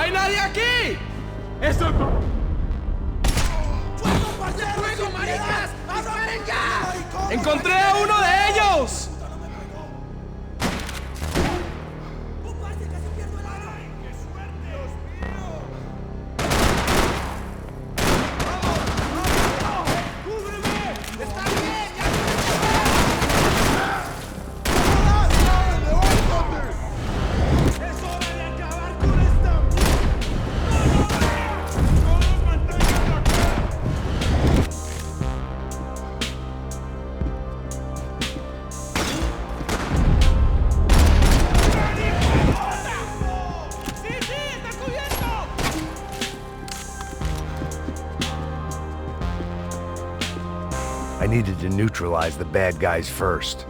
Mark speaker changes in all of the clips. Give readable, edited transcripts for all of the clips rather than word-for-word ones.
Speaker 1: hay nadie aquí! ¡Eso es... ¡Fuego, maricas! ¡Disparen ya! ¡Encontré a uno de ellos!
Speaker 2: I needed to neutralize the bad guys first.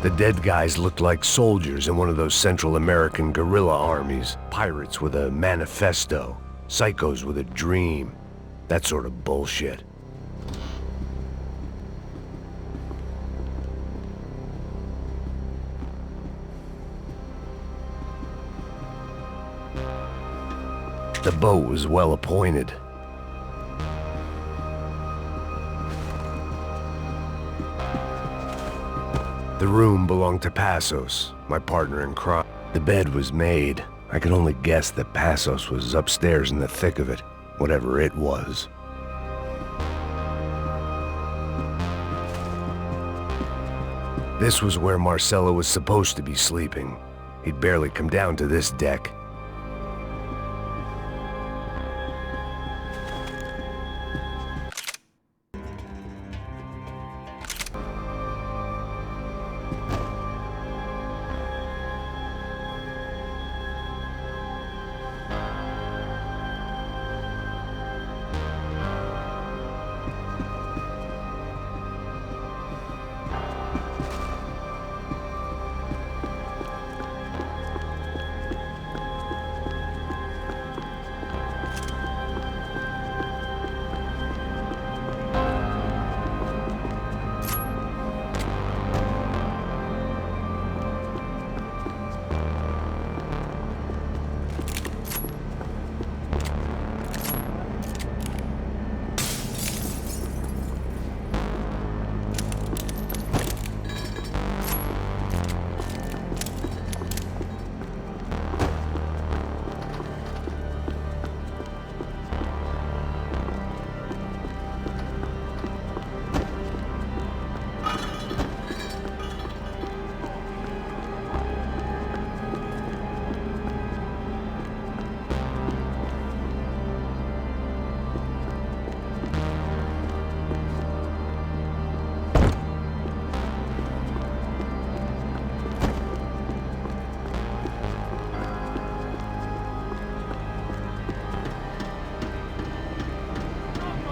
Speaker 2: The dead guys looked like soldiers in one of those Central American guerrilla armies. Pirates with a manifesto. Psychos with a dream. That sort of bullshit. The boat was well appointed. The room belonged to Passos, my partner in crime. The bed was made. I could only guess that Passos was upstairs in the thick of it, whatever it was. This was where Marcelo was supposed to be sleeping. He'd barely come down to this deck.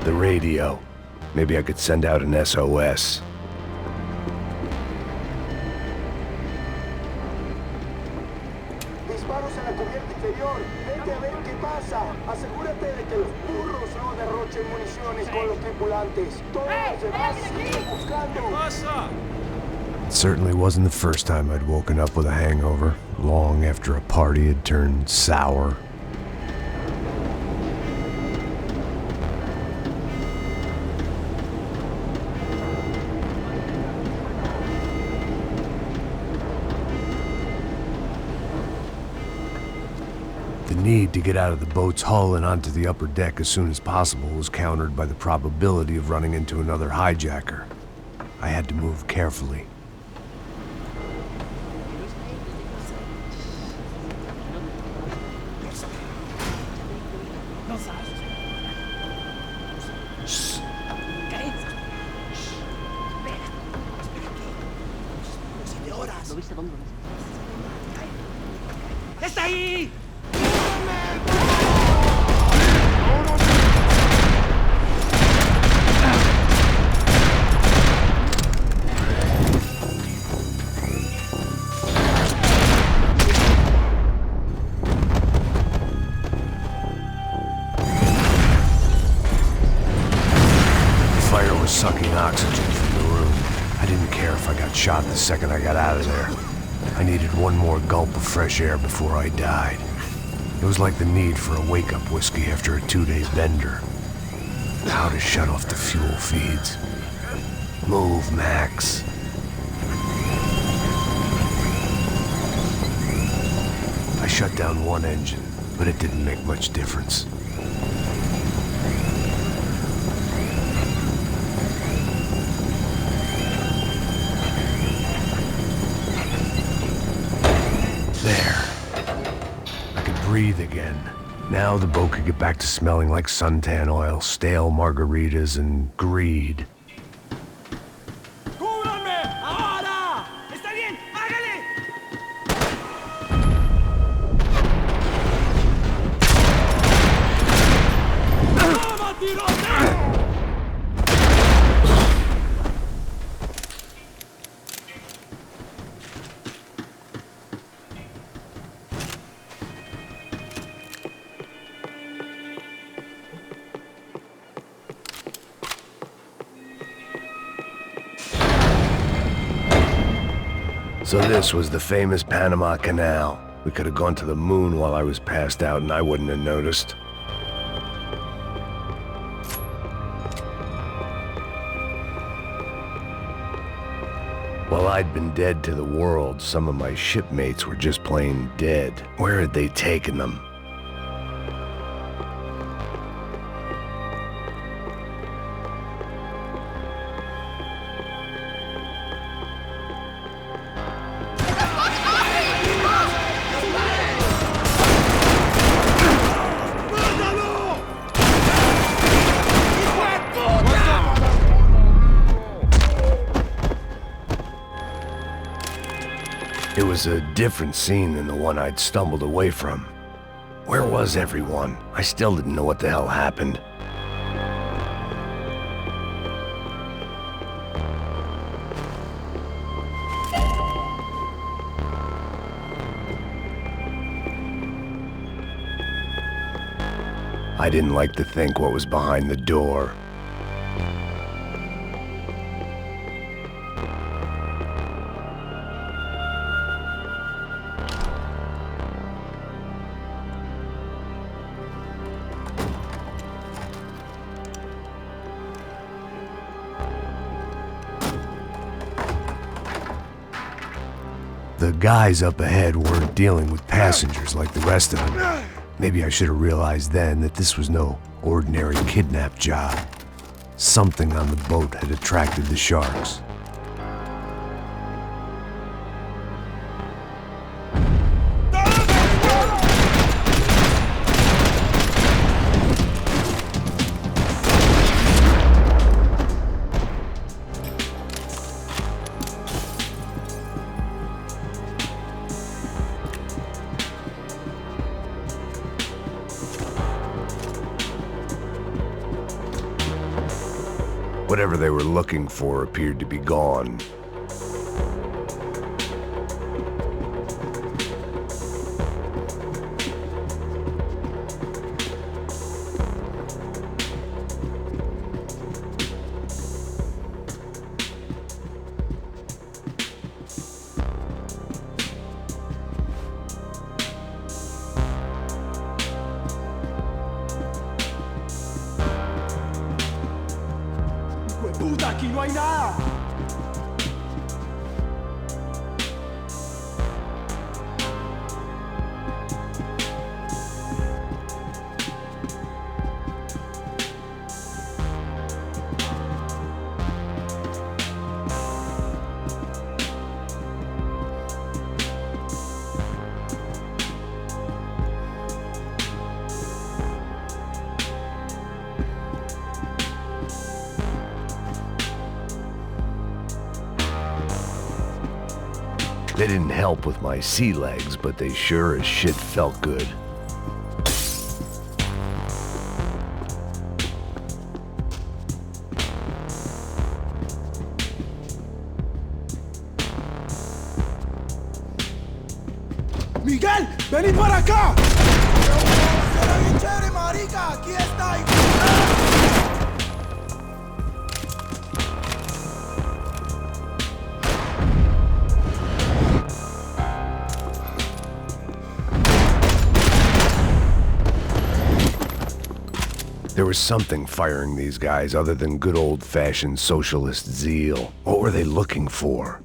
Speaker 2: The radio. Maybe I could send out an SOS.
Speaker 3: Disparos en la cubierta inferior. Vete a ver qué pasa. Asegúrate de que los burros no derrochen municiones con los tripulantes. Todos los demás siguen buscando.
Speaker 2: It certainly wasn't the first time I'd woken up with a hangover, long after a party had turned sour. The need to get out of the boat's hull and onto the upper deck as soon as possible was countered by the probability of running into another hijacker. I had to move carefully.
Speaker 1: ¿Lo viste? ¿Dónde lo viste? ¡Está ahí!
Speaker 2: Sucking oxygen from the room. I didn't care if I got shot the second I got out of there. I needed one more gulp of fresh air before I died. It was like the need for a wake-up whiskey after a 2-day bender. How to shut off the fuel feeds. Move, Max. I shut down one engine, but it didn't make much difference. Breathe again. Now the boat could get back to smelling like suntan oil, stale margaritas, and greed.
Speaker 1: ¡Cúbranme! ¡Ahora! ¡Está bien! ¡Hágale! ¡Toma, tirote!
Speaker 2: So this was the famous Panama Canal. We could have gone to the moon while I was passed out and I wouldn't have noticed. While I'd been dead to the world, some of my shipmates were just plain dead. Where had they taken them? It was a different scene than the one I'd stumbled away from. Where was everyone? I still didn't know what the hell happened. I didn't like to think what was behind the door. The guys up ahead weren't dealing with passengers like the rest of them. Maybe I should have realized then that this was no ordinary kidnap job. Something on the boat had attracted the sharks. Whatever they were looking for appeared to be gone.
Speaker 3: ¡Puta, aquí no hay nada!
Speaker 2: They didn't help with my sea legs, but they sure as shit felt good.
Speaker 3: ¡Miguel! ¡Vení para acá! ¡Será bien chévere, marica! ¡Aquí está!
Speaker 2: There was something firing these guys other than good old-fashioned socialist zeal. What were they looking for?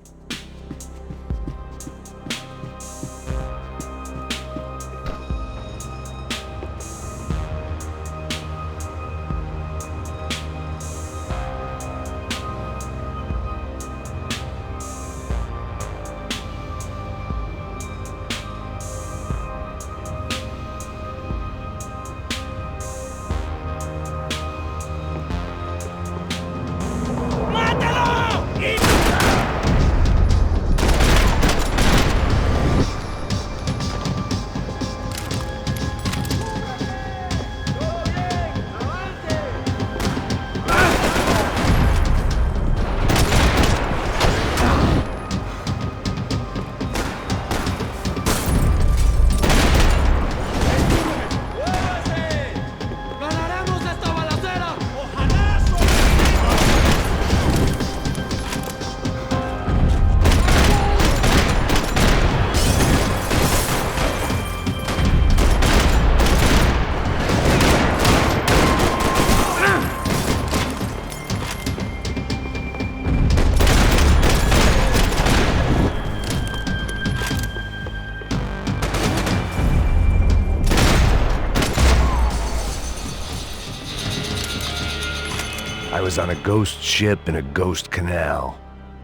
Speaker 2: I was on a ghost ship in a ghost canal.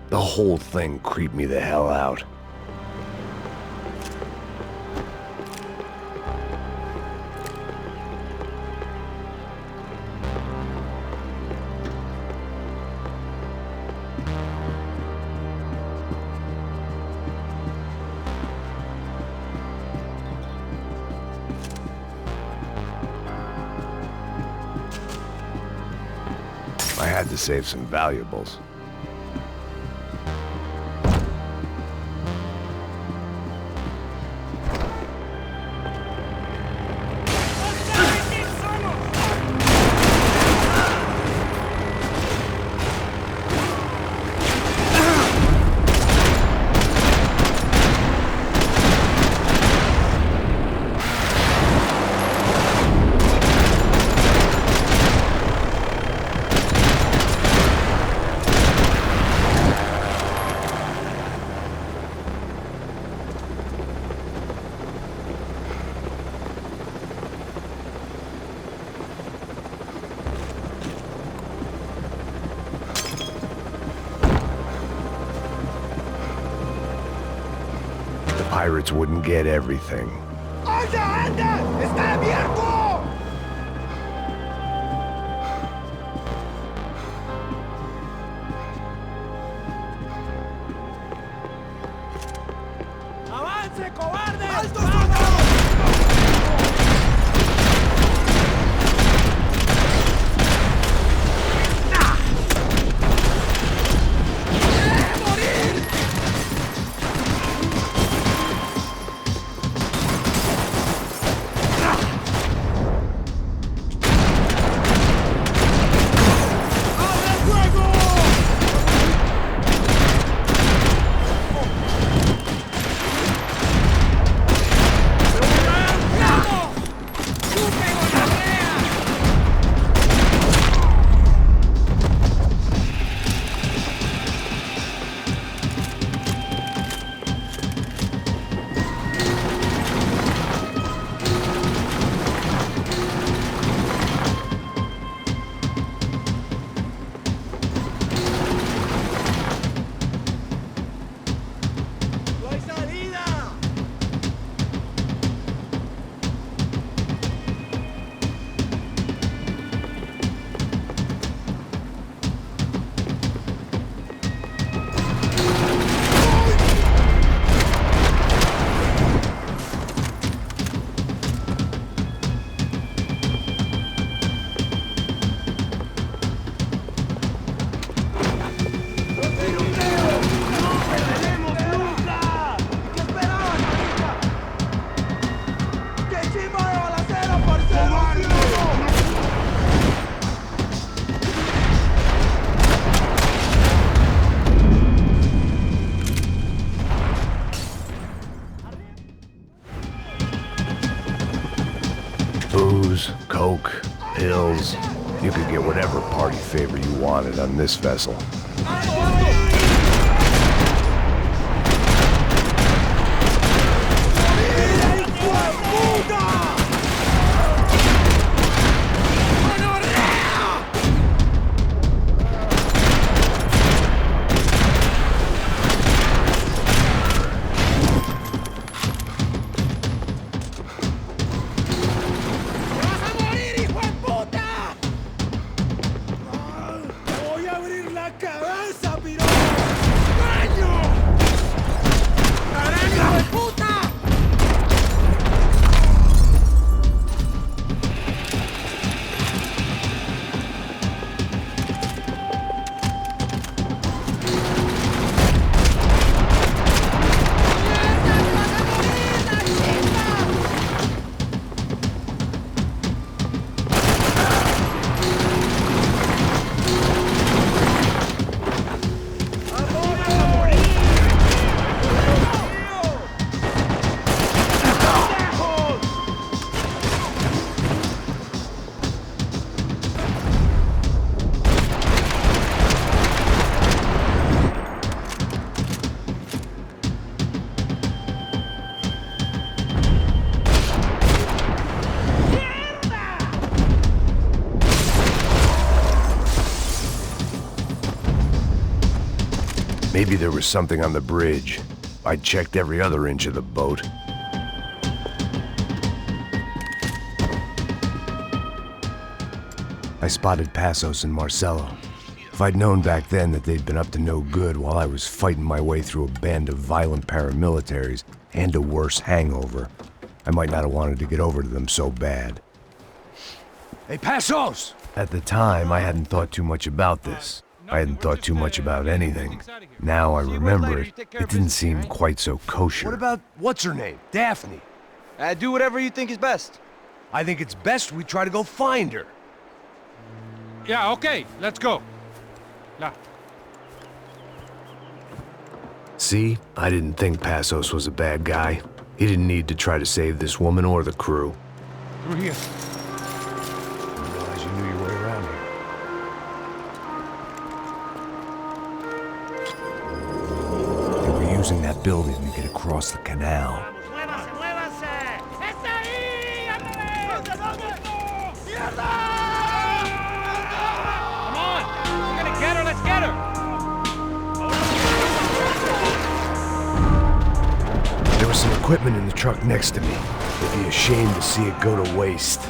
Speaker 2: The whole thing creeped me the hell out. I had to save some valuables. Pirates wouldn't get everything.
Speaker 3: ¡Oye, anda! ¡Está abierto! ¡Avance, cobarde! ¡Alto, soldado!
Speaker 2: coke, pills. You could get whatever party favor you wanted on this vessel. Maybe there was something on the bridge. I checked every other inch of the boat. I spotted Passos and Marcelo. If I'd known back then that they'd been up to no good while I was fighting my way through a band of violent paramilitaries and a worse hangover, I might not have wanted to get over to them so bad.
Speaker 1: Hey, Passos!
Speaker 2: At the time, I hadn't thought too much about this. I hadn't thought too much about anything. Now I remember it, it didn't seem quite so kosher.
Speaker 1: What about, what's her name? Daphne.
Speaker 4: Do whatever you think is best.
Speaker 1: I think it's best we try to go find her. Yeah, okay, let's go. Yeah.
Speaker 2: See? I didn't think Passos was a bad guy. He didn't need to try to save this woman or the crew.
Speaker 1: Through here.
Speaker 2: I didn't realize you knew your way around here. They were using that building to get across the canal. There was some equipment in the truck next to me. It'd be a shame to see it go to waste.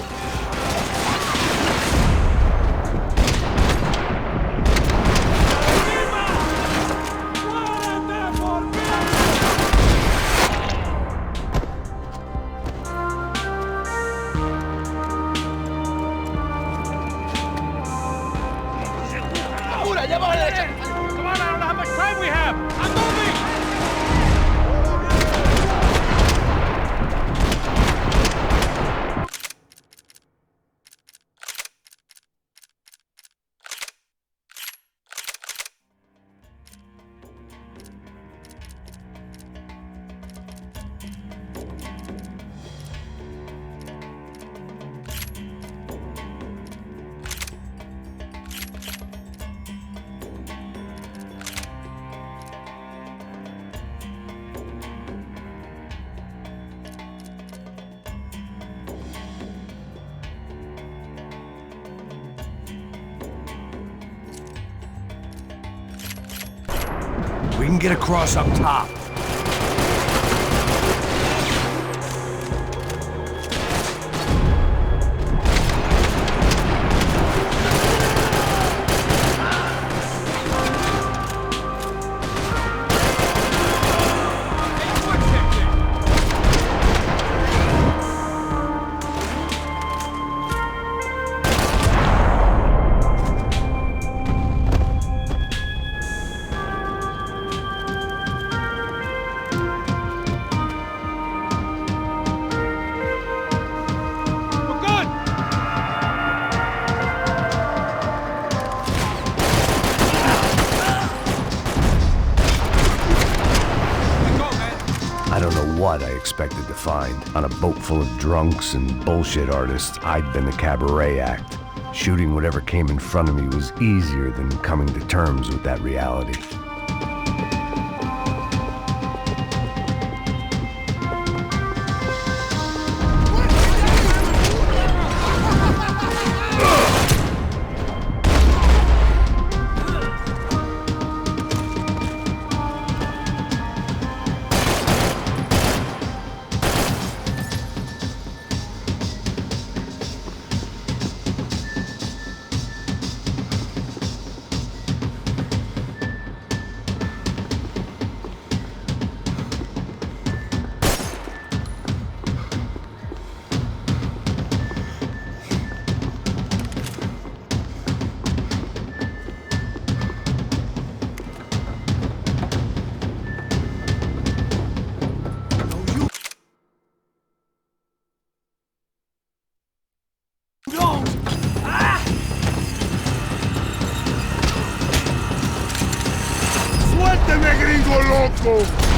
Speaker 1: Come on, I don't know how much time we have. I'm moving!
Speaker 2: We can get across up top. what I expected to find. On a boat full of drunks and bullshit artists, I'd been the cabaret act. Shooting whatever came in front of me was easier than coming to terms with that reality.
Speaker 5: ¡Suélteme, gringo loco!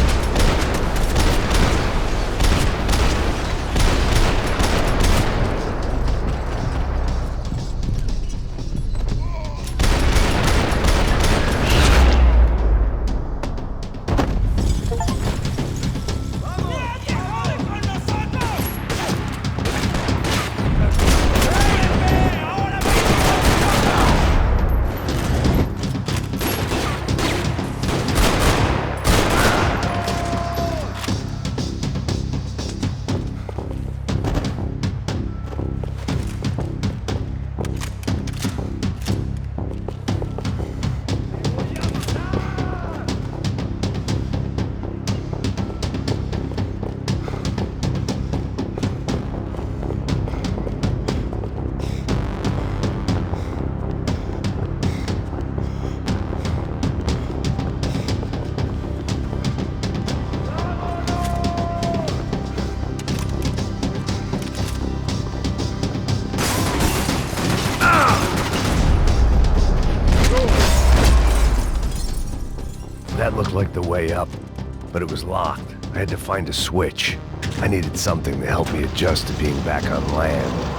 Speaker 2: That looked like the way up, but it was locked. I had to find a switch. I needed something to help me adjust to being back on land.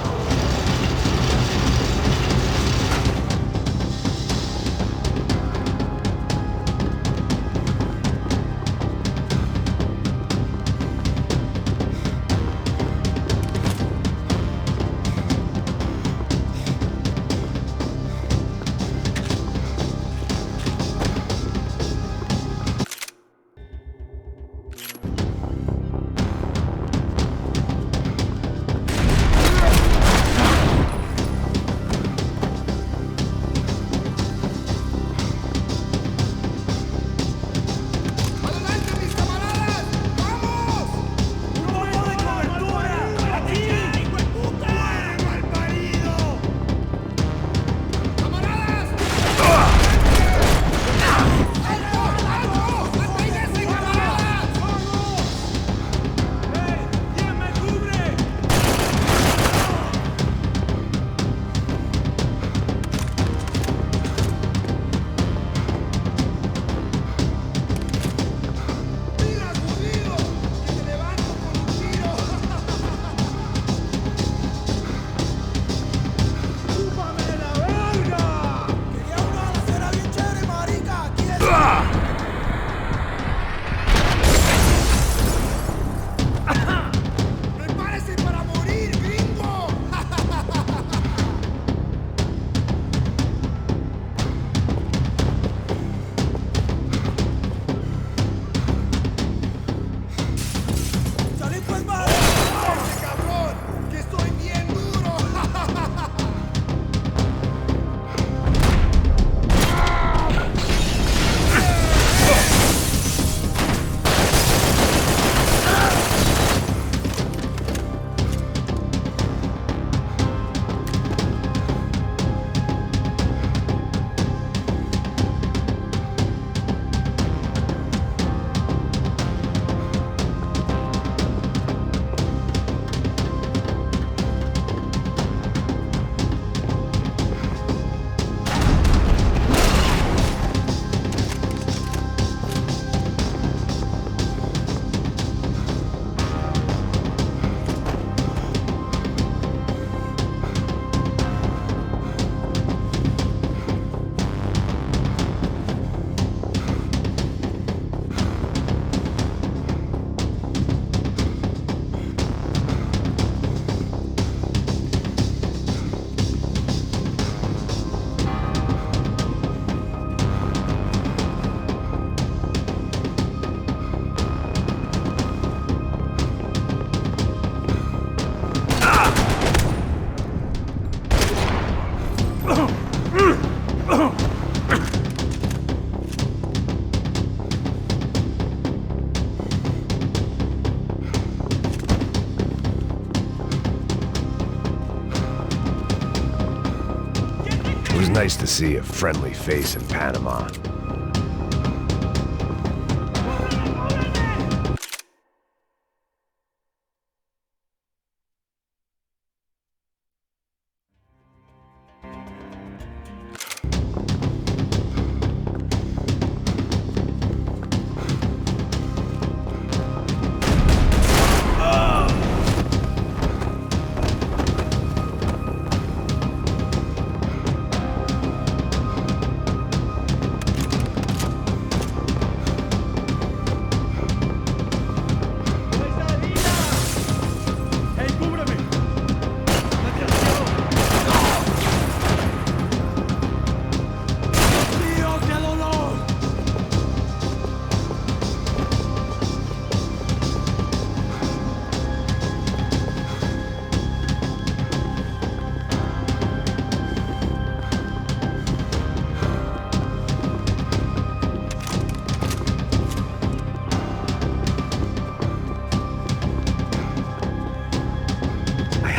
Speaker 2: nice to see a friendly face in Panama.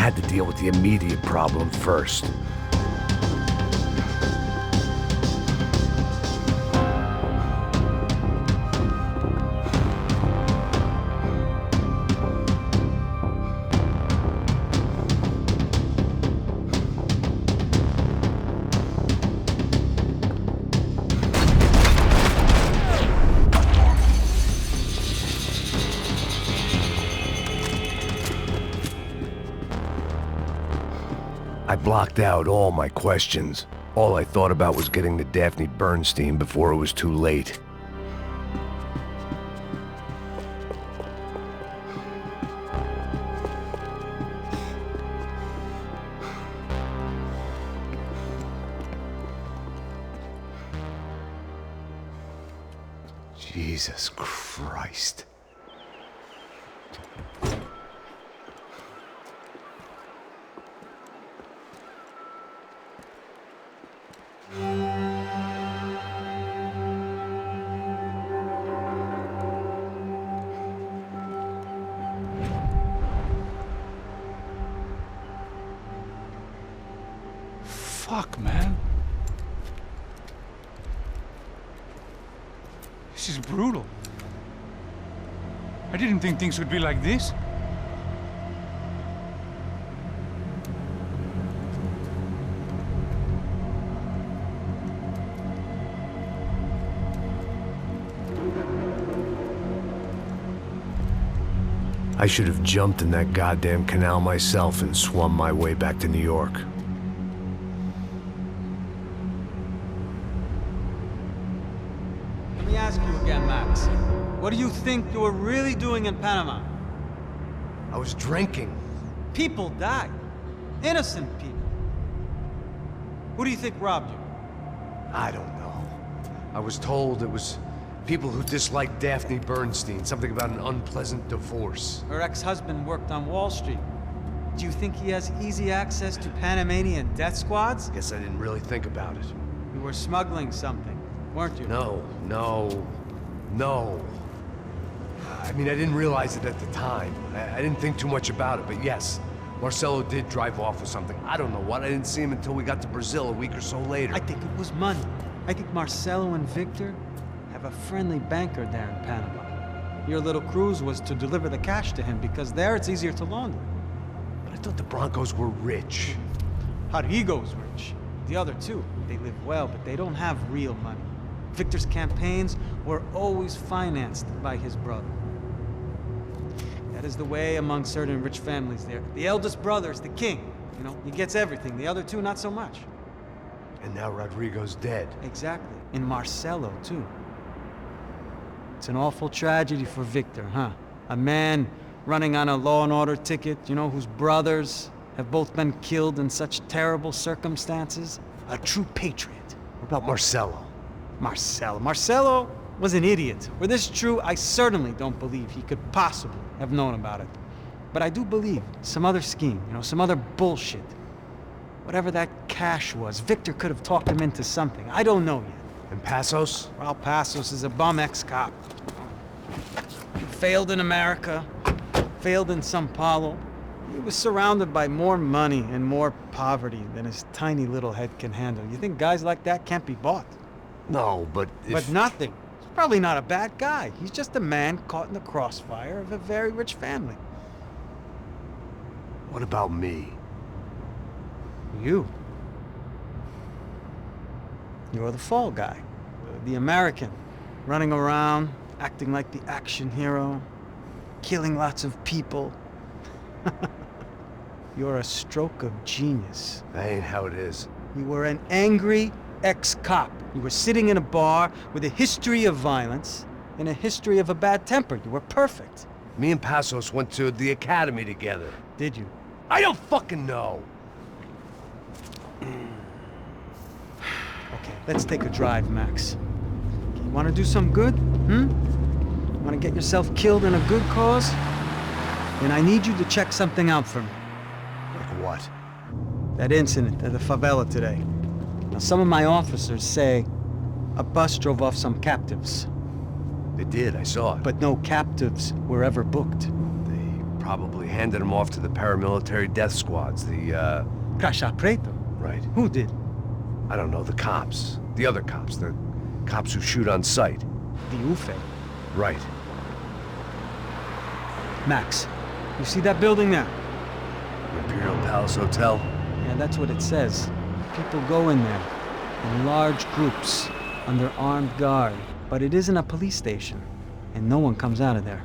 Speaker 2: Had to deal with the immediate problem first. I blocked out all my questions. All I thought about was getting to Daphne Bernstein before it was too late. Jesus Christ.
Speaker 1: Fuck, man. This is brutal. I didn't think things would be like this.
Speaker 2: I should have jumped in that goddamn canal myself and swum my way back to New York.
Speaker 6: Let me ask you again, Max. What do you think you were really doing in Panama?
Speaker 2: I was drinking.
Speaker 6: People died. Innocent people. Who do you think robbed you?
Speaker 2: I don't know. I was told it was people who disliked Daphne Bernstein, something about an unpleasant divorce.
Speaker 6: Her ex-husband worked on Wall Street. Do you think he has easy access to Panamanian death squads?
Speaker 2: Guess I didn't really think about it.
Speaker 6: You were smuggling something, weren't you?
Speaker 2: No. I mean, I didn't realize it at the time. I didn't think too much about it, but yes, Marcelo did drive off with something. I don't know what. I didn't see him until we got to Brazil a week or so later.
Speaker 6: I think it was money. I think Marcelo and Victor have a friendly banker there in Panama. Your little cruise was to deliver the cash to him because there it's easier to launder.
Speaker 2: But I thought the Broncos were rich.
Speaker 6: Rodrigo's rich. The other two, they live well, but they don't have real money. Victor's campaigns were always financed by his brother. That is the way among certain rich families there. The eldest brother's the king. You know, he gets everything. The other two, not so much.
Speaker 2: And now Rodrigo's dead.
Speaker 6: Exactly. And Marcelo, too. It's an awful tragedy for Victor, huh? A man running on a law and order ticket, you know, whose brothers have both been killed in such terrible circumstances. A true patriot.
Speaker 2: What about Marcelo?
Speaker 6: Marcelo was an idiot. Were this true, I certainly don't believe he could possibly have known about it. But I do believe some other scheme, you know, some other bullshit. Whatever that cash was, Victor could have talked him into something. I don't know yet.
Speaker 2: And Passos?
Speaker 6: Raul Passos is a bum ex-cop. He failed in America, failed in Sao Paulo, He was surrounded by more money and more poverty than his tiny little head can handle. You think guys like that can't be bought?
Speaker 2: No, but
Speaker 6: But nothing. He's probably not a bad guy. He's just a man caught in the crossfire of a very rich family.
Speaker 2: What about me?
Speaker 6: You. You're the fall guy. The American. Running around, acting like the action hero. Killing lots of people. You're a stroke of genius.
Speaker 2: That ain't how it is.
Speaker 6: You were an angry ex-cop. You were sitting in a bar with a history of violence and a history of a bad temper. You were perfect.
Speaker 2: Me and Passos went to the academy together.
Speaker 6: Did you?
Speaker 2: I don't fucking know.
Speaker 6: Okay, let's take a drive, Max. You want to do some good? Want to get yourself killed in a good cause? Then I need you to check something out for me.
Speaker 2: Like what?
Speaker 6: That incident at the favela today. Now, some of my officers say a bus drove off some captives.
Speaker 2: They did, I saw it.
Speaker 6: But no captives were ever booked.
Speaker 2: They probably handed them off to the paramilitary death squads, the,
Speaker 6: Crash Preto.
Speaker 2: Right.
Speaker 6: Who did?
Speaker 2: I don't know, the cops. The other cops. The cops who shoot on sight.
Speaker 6: The UFE.
Speaker 2: Right.
Speaker 6: Max, you see that building there?
Speaker 2: Imperial Palace Hotel?
Speaker 6: Yeah, that's what it says. People go in there, in large groups, under armed guard. But it isn't a police station, and no one comes out of there.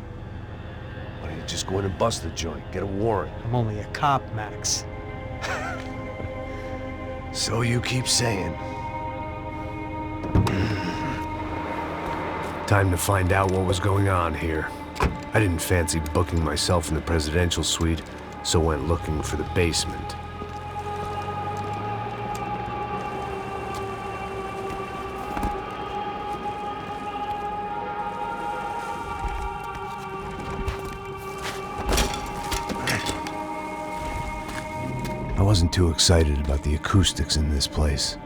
Speaker 2: Why don't you just go in and bust the joint, get a warrant?
Speaker 6: I'm only a cop, Max.
Speaker 2: So you keep saying. Time to find out what was going on here. I didn't fancy booking myself in the presidential suite, so went looking for the basement. I wasn't too excited about the acoustics in this place.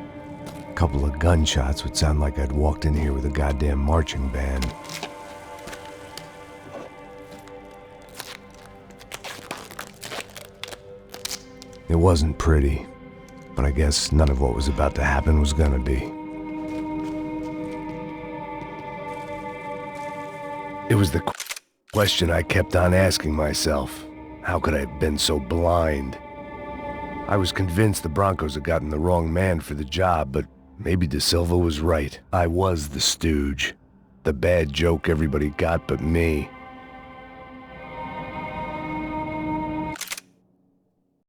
Speaker 2: A couple of gunshots would sound like I'd walked in here with a goddamn marching band. It wasn't pretty, but I guess none of what was about to happen was gonna be. It was the question I kept on asking myself. How could I have been so blind? I was convinced the Broncos had gotten the wrong man for the job, but maybe De Silva was right. I was the stooge. The bad joke everybody got but me.